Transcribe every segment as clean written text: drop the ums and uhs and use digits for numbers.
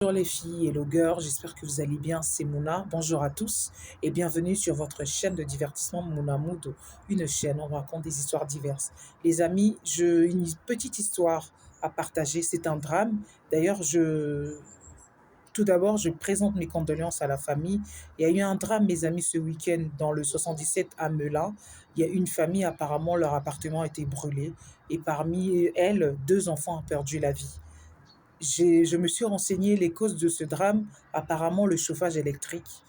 Bonjour les filles et le girl, j'espère que vous allez bien, c'est Mouna. Bonjour à tous et bienvenue sur votre chaîne de divertissement Mouna Mood, une chaîne où on raconte des histoires diverses. Les amis, une petite histoire à partager, c'est un drame. D'ailleurs, tout d'abord, je présente mes condoléances à la famille. Il y a eu un drame, mes amis, ce week-end dans le 77 à Melun. Il y a une famille, apparemment, leur appartement a été brûlé et parmi elles, deux enfants ont perdu la vie. Je me suis renseigné les causes de ce drame. Apparemment, le chauffage électrique.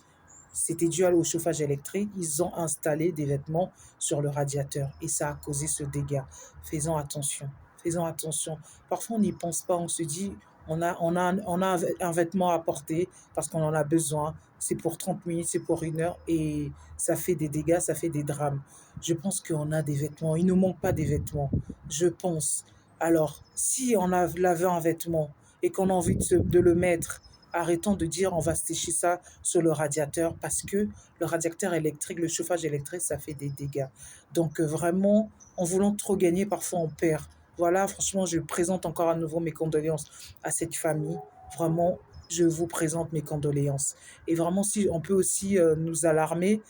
C'était dû au chauffage électrique. Ils ont installé des vêtements sur le radiateur et ça a causé ce dégât. Faisons attention. Faisons attention. Parfois, on n'y pense pas. On se dit, on a un vêtement à porter parce qu'on en a besoin. C'est pour 30 minutes, c'est pour 1 heure et ça fait des dégâts, ça fait des drames. Je pense qu'on a des vêtements. Il ne nous manque pas des vêtements. Je pense. Alors, si on a lavé un vêtement et qu'on a envie de le mettre, arrêtons de dire on va sécher ça sur le radiateur parce que le radiateur électrique, le chauffage électrique, ça fait des dégâts. Donc vraiment, en voulant trop gagner, parfois on perd. Voilà, franchement, je présente encore à nouveau mes condoléances à cette famille. Vraiment, je vous présente mes condoléances. Et vraiment, si on peut aussi nous alarmer,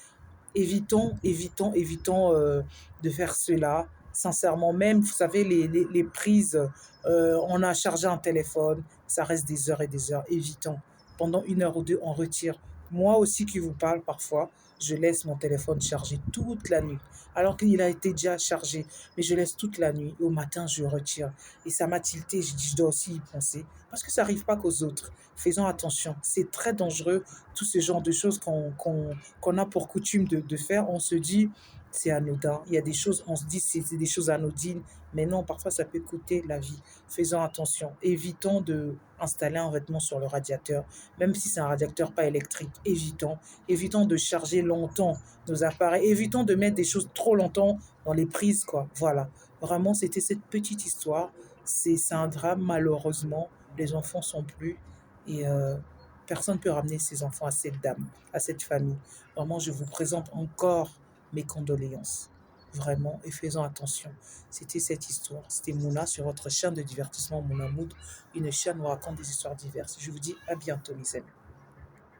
évitons de faire cela. Sincèrement, même, vous savez, les prises, on a chargé un téléphone, ça reste des heures et des heures. Évitons. Pendant 1 heure ou deux, on retire. Moi aussi qui vous parle parfois, je laisse mon téléphone chargé toute la nuit, alors qu'il a été déjà chargé, mais je laisse toute la nuit. Et au matin, je retire. Et ça m'a tilté, je dis, je dois aussi y penser, parce que ça n'arrive pas qu'aux autres. Faisons attention, c'est très dangereux, tout ce genre de choses qu'on a pour coutume de faire, on se dit c'est anodin. Il y a des choses, on se dit c'est des choses anodines, mais non, parfois ça peut coûter la vie. Faisons attention. Évitons de installer un vêtement sur le radiateur, même si c'est un radiateur pas électrique. Évitons. Évitons de charger longtemps nos appareils. Évitons de mettre des choses trop longtemps dans les prises, quoi. Voilà. Vraiment, c'était cette petite histoire. C'est un drame, malheureusement. Les enfants sont plus. Et personne ne peut ramener ses enfants à cette dame, à cette famille. Vraiment, je vous présente encore mes condoléances. Vraiment, et faisons attention. C'était cette histoire. C'était Mouna sur votre chaîne de divertissement Mouna Mood, une chaîne où on raconte des histoires diverses. Je vous dis à bientôt, mes amis.